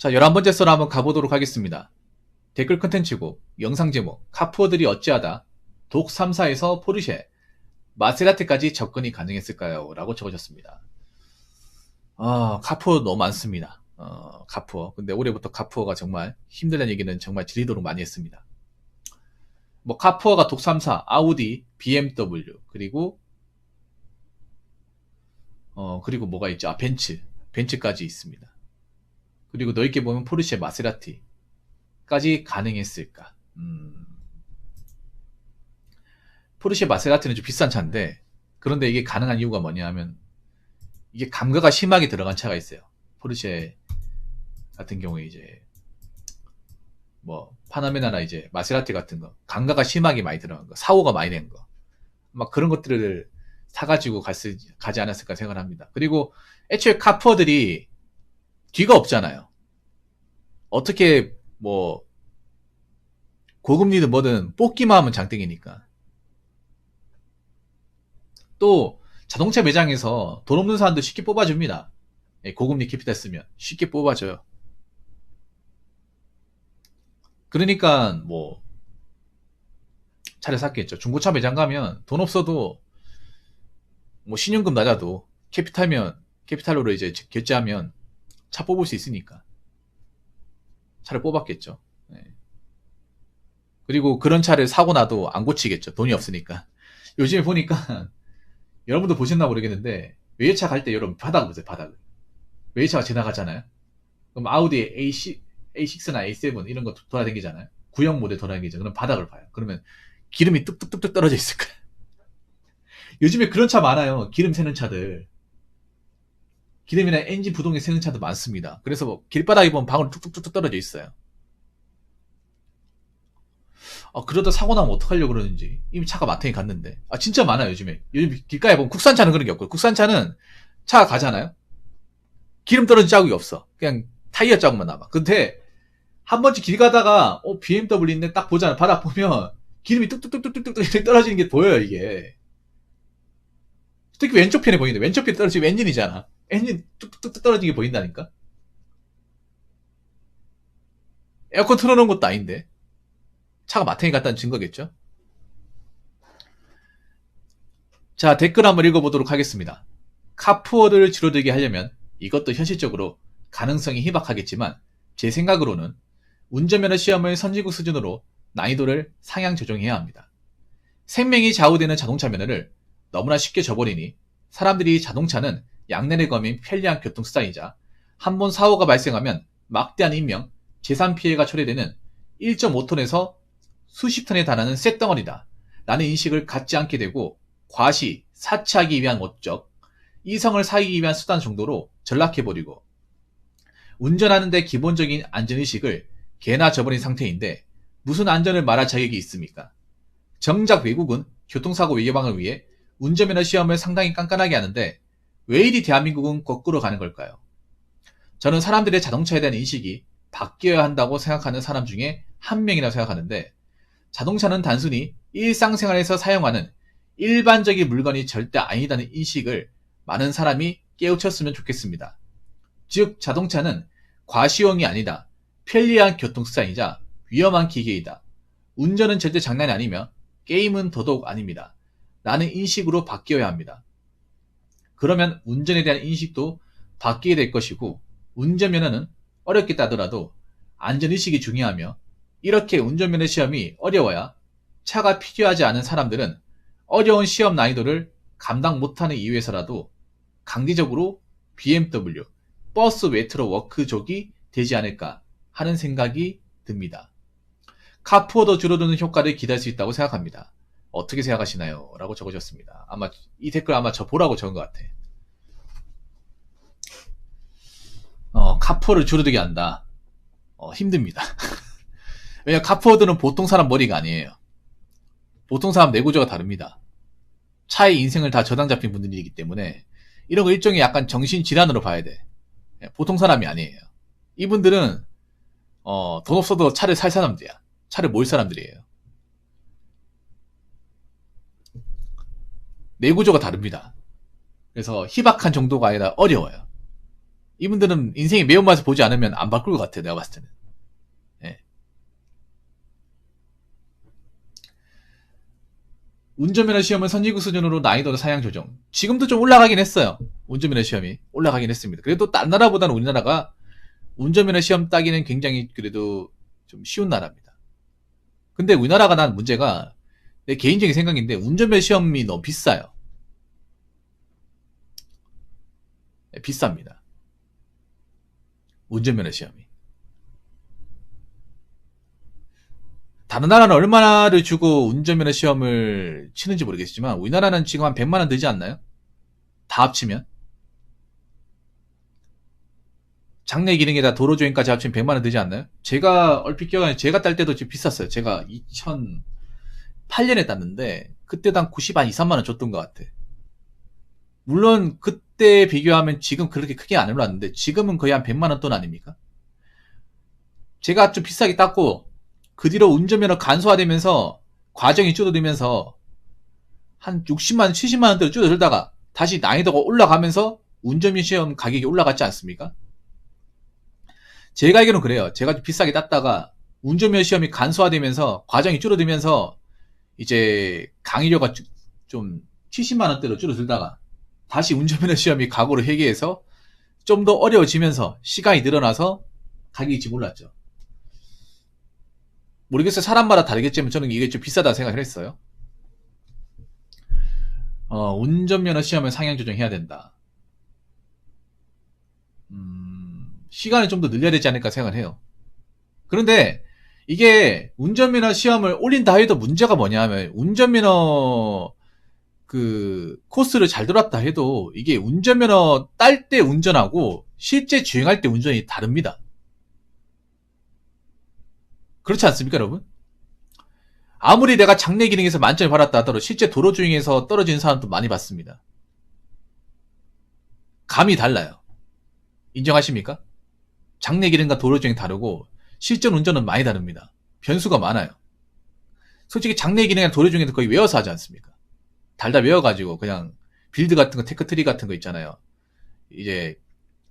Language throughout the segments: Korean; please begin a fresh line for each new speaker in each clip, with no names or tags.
자, 11번째 썰 한번 가보도록 하겠습니다. 댓글 컨텐츠고 영상 제목 카푸어들이 어찌하다 독 3사에서 포르쉐, 마세라티까지 접근이 가능했을까요? 라고 적어졌습니다. 카푸어 너무 많습니다. 카푸어. 근데 올해부터 카푸어가 정말 힘들다는 얘기는 정말 지리도록 많이 했습니다. 뭐 카푸어가 독 3사, 아우디, BMW, 그리고 뭐가 있죠? 벤츠까지 있습니다. 그리고 넓게 보면 포르쉐, 마세라티까지 가능했을까? 포르쉐, 마세라티는 좀 비싼 차인데, 그런데 이게 가능한 이유가 뭐냐 하면, 이게 감가가 심하게 들어간 차가 있어요. 포르쉐 같은 경우에 이제, 파나메나나 이제, 마세라티 같은 거, 감가가 심하게 많이 들어간 거, 사고가 많이 된 거. 막 그런 것들을 사가지고 가지 않았을까 생각을 합니다. 그리고 애초에 카푸어들이 뒤가 없잖아요. 어떻게 고금리든 뭐든 뽑기만 하면 장땡이니까. 또 자동차 매장에서 돈 없는 사람들 쉽게 뽑아줍니다. 고금리 캐피탈 쓰면 쉽게 뽑아줘요. 그러니까 차를 샀겠죠. 중고차 매장 가면 돈 없어도 신용금 낮아도 캐피탈로 이제 결제하면 차 뽑을 수 있으니까 차를 뽑았겠죠. 네. 그리고 그런 차를 사고 나도 안 고치겠죠. 돈이 없으니까. 요즘에 보니까 여러분도 보셨나 모르겠는데 외제차 갈 때 여러분 바닥을 보세요. 바닥을. 외제차가 지나가잖아요. 그럼 아우디 A6나 A7 이런 거 돌아다니잖아요. 구형 모델 돌아다니죠. 그럼 바닥을 봐요. 그러면 기름이 뚝뚝뚝뚝 떨어져 있을 거예요. 요즘에 그런 차 많아요. 기름 새는 차들. 기름이나 엔진 부동에 새는 차도 많습니다. 그래서 길바닥에 보면 방울 뚝뚝뚝뚝 떨어져 있어요. 그러다 사고 나면 어떡하려고 그러는지. 이미 차가 마탱이 갔는데. 진짜 많아요, 요즘에. 요즘 길가에 보면 국산차는 그런 게 없고, 국산차는 차가 가잖아요? 기름 떨어진 자국이 없어. 그냥 타이어 자국만 남아. 근데, 한 번쯤 길 가다가, BMW 있네, 딱 보잖아. 바닥 보면, 기름이 뚝뚝뚝뚝뚝뚝 떨어지는 게 보여요, 이게. 특히 왼쪽 편에 보이는데, 왼쪽 편에 떨어지면 엔진이잖아. 엔진 뚝뚝뚝 떨어지는 게 보인다니까? 에어컨 틀어놓은 것도 아닌데. 차가 마탱이 갔다는 증거겠죠? 자, 댓글 한번 읽어보도록 하겠습니다. 카푸어를 줄어들게 하려면 이것도 현실적으로 가능성이 희박하겠지만 제 생각으로는 운전면허 시험을 선진국 수준으로 난이도를 상향 조정해야 합니다. 생명이 좌우되는 자동차 면허를 너무나 쉽게 줘버리니 사람들이 자동차는 양날의 검인 편리한 교통수단이자 한번 사고가 발생하면 막대한 인명, 재산 피해가 초래되는 1.5톤에서 수십 톤에 달하는 쇳덩어리다 라는 인식을 갖지 않게 되고 과시, 사치하기 위한 목적, 이성을 사기 위한 수단 정도로 전락해버리고 운전하는데 기본적인 안전의식을 개나 저버린 상태인데 무슨 안전을 말할 자격이 있습니까? 정작 외국은 교통사고 예방을 위해 운전면허 시험을 상당히 깐깐하게 하는데 왜 이리 대한민국은 거꾸로 가는 걸까요? 저는 사람들의 자동차에 대한 인식이 바뀌어야 한다고 생각하는 사람 중에 한 명이라고 생각하는데 자동차는 단순히 일상생활에서 사용하는 일반적인 물건이 절대 아니다는 인식을 많은 사람이 깨우쳤으면 좋겠습니다. 즉 자동차는 과시용이 아니다. 편리한 교통수단이자 위험한 기계이다. 운전은 절대 장난이 아니며 게임은 더더욱 아닙니다. 라는 인식으로 바뀌어야 합니다. 그러면 운전에 대한 인식도 바뀌게 될 것이고 운전면허는 어렵겠다 하더라도 안전의식이 중요하며 이렇게 운전면허 시험이 어려워야 차가 필요하지 않은 사람들은 어려운 시험 난이도를 감당 못하는 이유에서라도 강제적으로 BMW, 버스 메트로 워크족이 되지 않을까 하는 생각이 듭니다. 카푸어도 줄어드는 효과를 기대할 수 있다고 생각합니다. 어떻게 생각하시나요? 라고 적어주셨습니다. 아마 이 댓글 아마 저 보라고 적은 것 같아. 카푸어를 줄어들게 한다. 힘듭니다. 왜냐면 카푸어들은 보통 사람 머리가 아니에요. 보통 사람 뇌구조가 다릅니다. 차의 인생을 다 저당 잡힌 분들이기 때문에 이런 거 일종의 약간 정신질환으로 봐야 돼. 보통 사람이 아니에요. 이분들은 돈 없어도 차를 살 사람들이야. 차를 몰 사람들이에요. 뇌구조가 다릅니다. 그래서 희박한 정도가 아니라 어려워요. 이분들은 인생의 매운맛을 보지 않으면 안 바꿀 것 같아요. 내가 봤을 때는. 예. 운전면허 시험은 선진국 수준으로 난이도도 상향 조정. 지금도 좀 올라가긴 했어요. 운전면허 시험이 올라가긴 했습니다. 그래도 다른 나라보다는 우리나라가 운전면허 시험 따기는 굉장히 그래도 좀 쉬운 나라입니다. 근데 우리나라가 난 문제가 내 개인적인 생각인데 운전면허 시험이 너무 비싸요. 네, 비쌉니다. 운전면허 시험이. 다른 나라는 얼마를 주고 운전면허 시험을 치는지 모르겠지만 우리나라는 지금 한 100만 원 들지 않나요? 다 합치면. 장내 기능에다 도로주행까지 합치면 100만 원 들지 않나요? 제가 얼핏 기억하는 제가 딸 때도 좀 비쌌어요. 제가 2008년에 땄는데 그때도 한 90, 한 2, 3만 원 줬던 것 같아. 물론 그때 비교하면 지금 그렇게 크게 안 올랐는데 지금은 거의 한 100만 원 돈 아닙니까? 제가 좀 비싸게 땄고 그 뒤로 운전면허 간소화되면서 과정이 줄어들면서 한 60만 원, 70만 원대로 줄어들다가 다시 난이도가 올라가면서 운전면허 시험 가격이 올라갔지 않습니까? 제가 알기로는 그래요. 제가 좀 비싸게 땄다가 운전면허 시험이 간소화되면서 과정이 줄어들면서 이제 강의료가 좀 70만 원대로 줄어들다가 다시 운전면허 시험이 각오를 회개해서 좀 더 어려워지면서 시간이 늘어나서 가격이 지금 올랐죠. 모르겠어요. 사람마다 다르겠지만 저는 이게 좀 비싸다 생각을 했어요. 운전면허 시험을 상향 조정해야 된다. 시간을 좀 더 늘려야 되지 않을까 생각을 해요. 그런데 이게 운전면허 시험을 올린다 해도 문제가 뭐냐면 운전면허 그 코스를 잘 돌았다 해도 이게 운전면허 딸 때 운전하고 실제 주행할 때 운전이 다릅니다. 그렇지 않습니까, 여러분? 아무리 내가 장내 기능에서 만점을 받았다 하더라도 실제 도로 주행에서 떨어지는 사람도 많이 봤습니다. 감이 달라요. 인정하십니까? 장내 기능과 도로 주행이 다르고 실전 운전은 많이 다릅니다. 변수가 많아요. 솔직히 장내 기능이나 도로 주행도 거의 외워서 하지 않습니까? 달달 외워가지고 그냥 빌드 같은 거, 테크트리 같은 거 있잖아요. 이제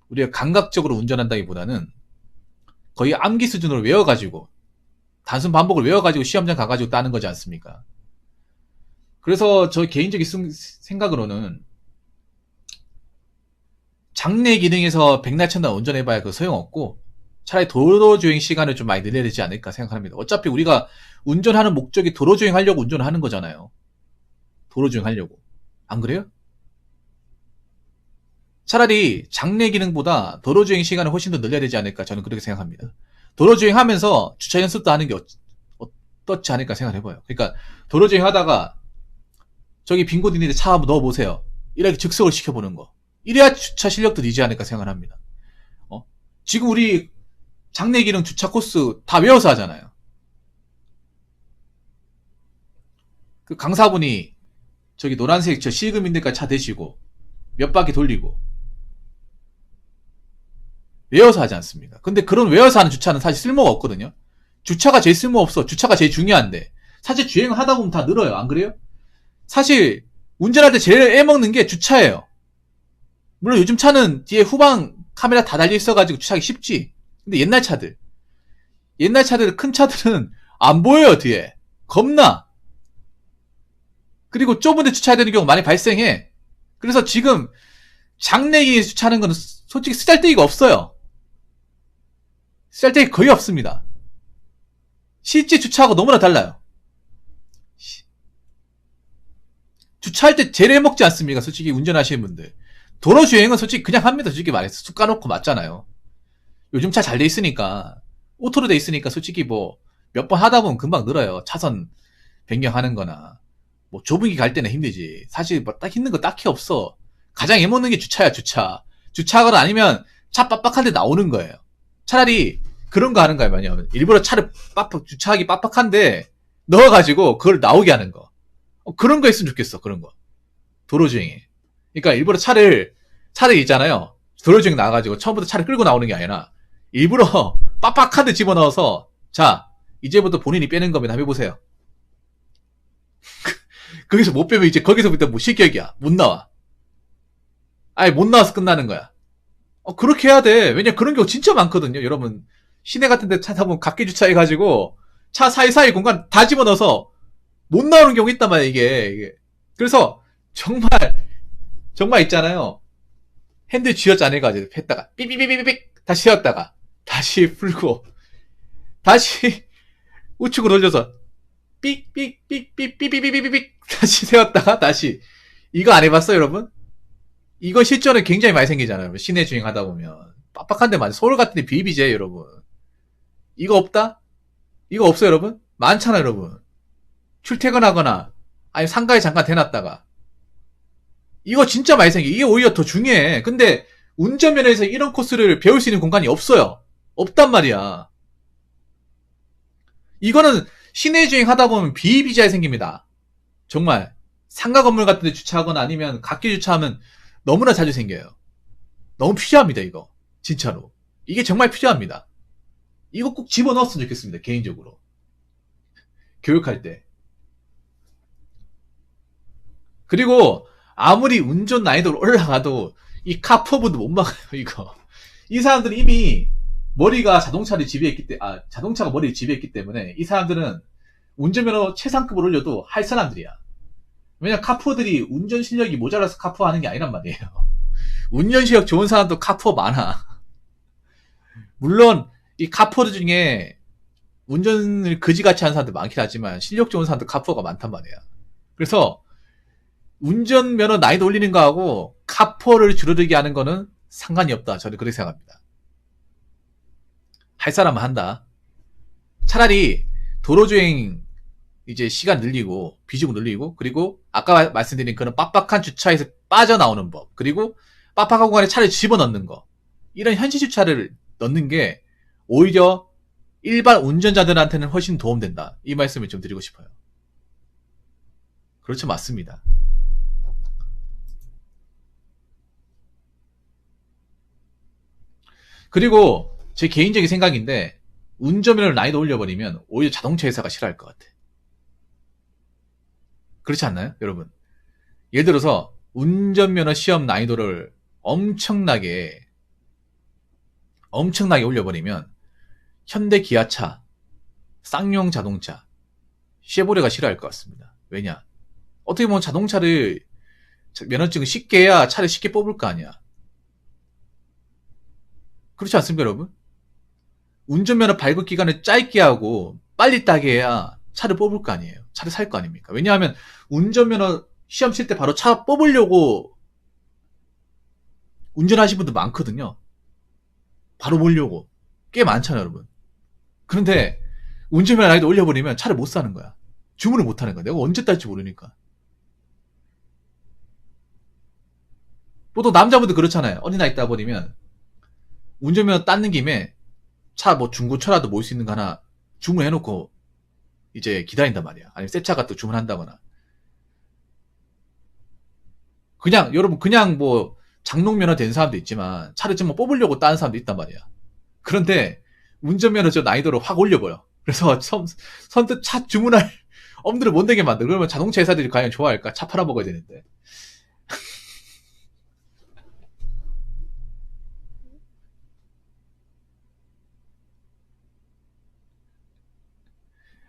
우리가 감각적으로 운전한다기보다는 거의 암기 수준으로 외워가지고 단순 반복을 외워가지고 시험장 가가지고 따는 거지 않습니까? 그래서 저 개인적인 생각으로는 장내 기능에서 백날천날 운전해봐야 그 소용없고 차라리 도로주행 시간을 좀 많이 늘려야 되지 않을까 생각합니다. 어차피 우리가 운전하는 목적이 도로주행 하려고 운전을 하는 거잖아요. 도로주행 하려고. 안 그래요? 차라리 장내 기능보다 도로주행 시간을 훨씬 더 늘려야 되지 않을까 저는 그렇게 생각합니다. 도로주행 하면서 주차 연습도 하는 게 어떻지 않을까 생각을 해봐요. 그러니까 도로주행 하다가 저기 빈 곳 있는데 차 한번 넣어보세요. 이렇게 즉석을 시켜보는 거. 이래야 주차 실력도 늘지 않을까 생각을 합니다. 지금 우리 장내 기능 주차 코스 다 외워서 하잖아요. 그 강사분이 저기 노란색 저 실금인데까지 차 대시고 몇 바퀴 돌리고 외워서 하지 않습니까? 근데 그런 외워서 하는 주차는 사실 쓸모가 없거든요. 주차가 제일 쓸모없어. 주차가 제일 중요한데 사실 주행을 하다 보면 다 늘어요. 안 그래요? 사실 운전할 때 제일 애먹는 게 주차예요. 물론 요즘 차는 뒤에 후방 카메라 다 달려 있어가지고 주차하기 쉽지. 근데 옛날 차들 큰 차들은 안 보여요. 뒤에 겁나. 그리고 좁은 데 주차해야 되는 경우 많이 발생해. 그래서 지금 장내기에 주차하는 건 솔직히 쓰잘데기가 없어요. 쓰잘데기 거의 없습니다. 실제 주차하고 너무나 달라요. 주차할 때 제일 해먹지 않습니까? 솔직히 운전하시는 분들. 도로 주행은 솔직히 그냥 합니다. 솔직히 말해서 쑥 까놓고 맞잖아요. 요즘 차 잘 돼 있으니까 오토로 돼 있으니까 솔직히 뭐 몇 번 하다 보면 금방 늘어요. 차선 변경하는 거나 뭐 좁은 길 갈 때는 힘들지. 사실 뭐 딱 힘든 거 딱히 없어. 가장 애먹는 게 주차야. 주차하거나 아니면 차 빡빡한데 나오는 거예요. 차라리 그런 거 하는 거야. 뭐냐면 일부러 차를 주차하기 빡빡한데 넣어가지고 그걸 나오게 하는 거. 그런 거 했으면 좋겠어. 그런 거. 도로 주행에. 그러니까 일부러 차를 있잖아요. 도로주행 나와가지고 처음부터 차를 끌고 나오는 게 아니라 일부러 빡빡한데 집어넣어서 자 이제부터 본인이 빼는 겁니다. 한번 해보세요. 거기서 못 빼면 이제 거기서부터 뭐 실격이야. 못 나와. 아예 못 나와서 끝나는 거야. 그렇게 해야 돼. 왜냐, 그런 경우 진짜 많거든요. 여러분, 시내 같은 데 차 타보면 각기 주차해가지고, 차 사이사이 공간 다 집어넣어서 못 나오는 경우 있단 말이야, 이게. 그래서, 정말, 정말 있잖아요. 핸들 쥐어짜 내가지고, 했다가, 삐삐삐삐삐, 다시 세웠다가, 다시 풀고, 다시 우측으로 돌려서, 삑삑삑삑삑삑삑삑, 다시 세웠다가, 다시. 이거 안 해봤어요, 여러분? 이거 실전에 굉장히 많이 생기잖아요. 시내 주행하다 보면. 빡빡한 데 많아요. 서울 같은 데 비비제, 여러분. 이거 없다? 이거 없어요, 여러분? 많잖아요, 여러분. 출퇴근하거나, 아니, 상가에 잠깐 대놨다가. 이거 진짜 많이 생겨. 이게 오히려 더 중요해. 근데, 운전면허에서 이런 코스를 배울 수 있는 공간이 없어요. 없단 말이야. 이거는 시내 주행 하다 보면 비비자에 생깁니다. 정말. 상가 건물 같은 데 주차하거나 아니면 각기 주차하면 너무나 자주 생겨요. 너무 필요합니다, 이거. 진짜로. 이게 정말 필요합니다. 이거 꼭 집어넣었으면 좋겠습니다, 개인적으로. 교육할 때. 그리고 아무리 운전 난이도가 올라가도 이 카퍼브도 못 막아요, 이거. 이 사람들은 이미 머리가 자동차를 지배했기 때문에, 자동차가 머리를 지배했기 때문에 이 사람들은 운전면허 최상급을 올려도 할 사람들이야. 왜냐, 카푸어들이 운전 실력이 모자라서 카푸어 하는 게 아니란 말이에요. 운전 실력 좋은 사람도 카푸어 많아. 물론, 이 카푸어들 중에 운전을 그지같이 하는 사람들 많긴 하지만 실력 좋은 사람도 카푸어가 많단 말이야. 그래서 운전면허 난이도 올리는 거하고 카푸어를 줄어들게 하는 거는 상관이 없다. 저는 그렇게 생각합니다. 할 사람은 한다. 차라리 도로주행 이제 시간 늘리고 비중을 늘리고 그리고 아까 말씀드린 그런 빡빡한 주차에서 빠져나오는 법 그리고 빡빡한 공간에 차를 집어넣는 거 이런 현시 주차를 넣는 게 오히려 일반 운전자들한테는 훨씬 도움된다. 이 말씀을 좀 드리고 싶어요. 그렇죠. 맞습니다. 그리고 제 개인적인 생각인데 운전면허를 난이도 올려버리면 오히려 자동차 회사가 싫어할 것 같아. 그렇지 않나요, 여러분? 예를 들어서 운전면허 시험 난이도를 엄청나게 올려버리면 현대 기아차, 쌍용 자동차, 쉐보레가 싫어할 것 같습니다. 왜냐? 어떻게 보면 자동차를 면허증을 쉽게 해야 차를 쉽게 뽑을 거 아니야. 그렇지 않습니까, 여러분? 운전면허 발급 기간을 짧게 하고 빨리 따게 해야 차를 뽑을 거 아니에요. 차를 살 거 아닙니까? 왜냐하면 운전면허 시험 칠 때 바로 차 뽑으려고 운전하시는 분들 많거든요. 바로 보려고. 꽤 많잖아요, 여러분. 그런데 운전면허 난이도 올려버리면 차를 못 사는 거야. 주문을 못 하는 거야. 내가 언제 딸지 모르니까. 보통 남자분들 그렇잖아요. 어린아이 있다 버리면 운전면허 땄는 김에 차 뭐 중고차라도 모을 수 있는 거 하나 주문해놓고 이제 기다린단 말이야. 아니면 새 차 같은 거 주문한다거나. 그냥 여러분 그냥 뭐 장롱면허 된 사람도 있지만 차를 좀 뭐 뽑으려고 따는 사람도 있단 말이야. 그런데 운전면허 저 난이도를 확 올려버려. 그래서 선뜻 차 주문할 엄두를 못 내게 만들어. 그러면 자동차 회사들이 과연 좋아할까? 차 팔아먹어야 되는데.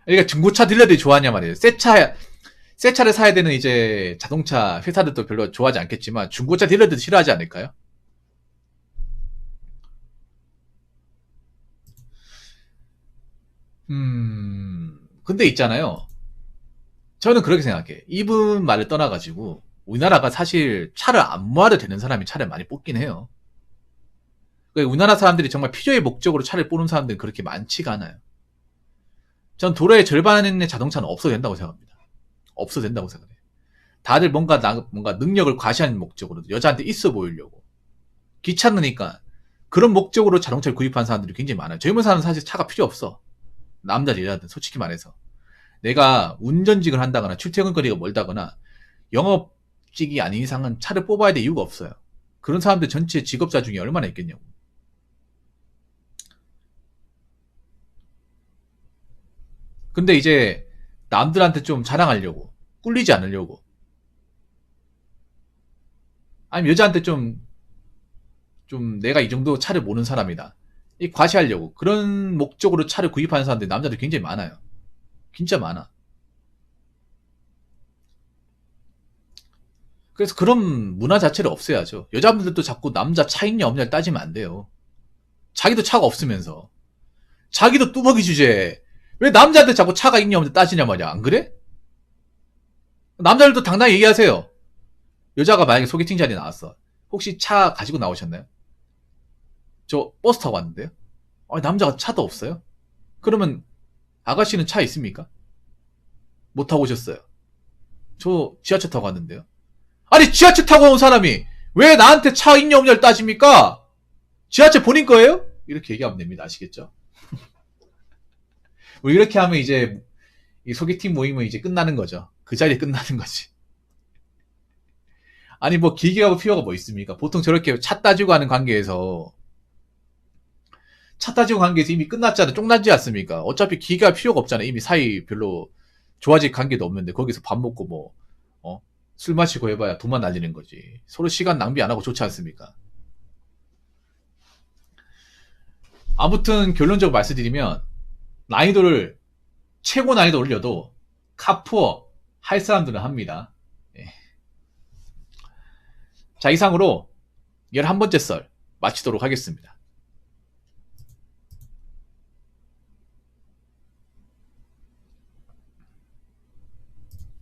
그러니까 중고차 딜러들이 좋아하냐 말이에요. 새 차를 사야 되는 이제 자동차 회사들도 별로 좋아하지 않겠지만 중고차 딜러들도 싫어하지 않을까요? 근데 있잖아요. 저는 그렇게 생각해. 이분 말을 떠나가지고 우리나라가 사실 차를 안 모아도 되는 사람이 차를 많이 뽑긴 해요. 그러니까 우리나라 사람들이 정말 필요의 목적으로 차를 뽑는 사람들은 그렇게 많지가 않아요. 전 도로의 절반의 자동차는 없어도 된다고 생각합니다. 없어도 된다고 생각해요. 다들 뭔가 능력을 과시하는 목적으로 여자한테 있어 보이려고 귀찮으니까 그런 목적으로 자동차를 구입한 사람들이 굉장히 많아요. 젊은 사람은 사실 차가 필요 없어. 남자 여자든 솔직히 말해서 내가 운전직을 한다거나 출퇴근거리가 멀다거나 영업직이 아닌 이상은 차를 뽑아야 될 이유가 없어요. 그런 사람들 전체 직업자 중에 얼마나 있겠냐고. 근데 이제 남들한테 좀 자랑하려고 꿀리지 않으려고 아니면 여자한테 좀 좀 내가 이 정도 차를 모는 사람이다. 이 과시하려고 그런 목적으로 차를 구입하는 사람들이 남자들 굉장히 많아요. 진짜 많아. 그래서 그런 문화 자체를 없애야죠. 여자분들도 자꾸 남자 차 있냐 없냐를 따지면 안 돼요. 자기도 차가 없으면서. 자기도 뚜벅이 주제에 왜 남자한테 자꾸 차가 있냐 없냐 따지냐 말이야. 안 그래? 남자들도 당당히 얘기하세요. 여자가 만약에 소개팅 자리에 나왔어. 혹시 차 가지고 나오셨나요? 저 버스 타고 왔는데요. 아니, 남자가 차도 없어요? 그러면 아가씨는 차 있습니까? 못 타고 오셨어요. 저 지하철 타고 왔는데요. 아니, 지하철 타고 온 사람이 왜 나한테 차 있냐 없냐를 따집니까? 지하철 본인 거예요? 이렇게 얘기하면 됩니다. 아시겠죠? 뭐 이렇게 하면 이제 이 소개팅 모임은 이제 끝나는 거죠. 그 자리에 끝나는 거지. 아니, 뭐 길게 가고 필요가 뭐 있습니까? 보통 저렇게 차 따지고 하는 관계에서 차 따지고 관계에서 이미 끝났잖아. 쪽나지 않습니까? 어차피 길게 할 필요가 없잖아. 이미 사이 별로 좋아질 관계도 없는데 거기서 밥 먹고 뭐 술 마시고 해봐야 돈만 날리는 거지. 서로 시간 낭비 안 하고 좋지 않습니까? 아무튼 결론적으로 말씀드리면 난이도를 최고 난이도 올려도 카푸어 할 사람들은 합니다. 예. 자, 이상으로 11번째 썰 마치도록 하겠습니다.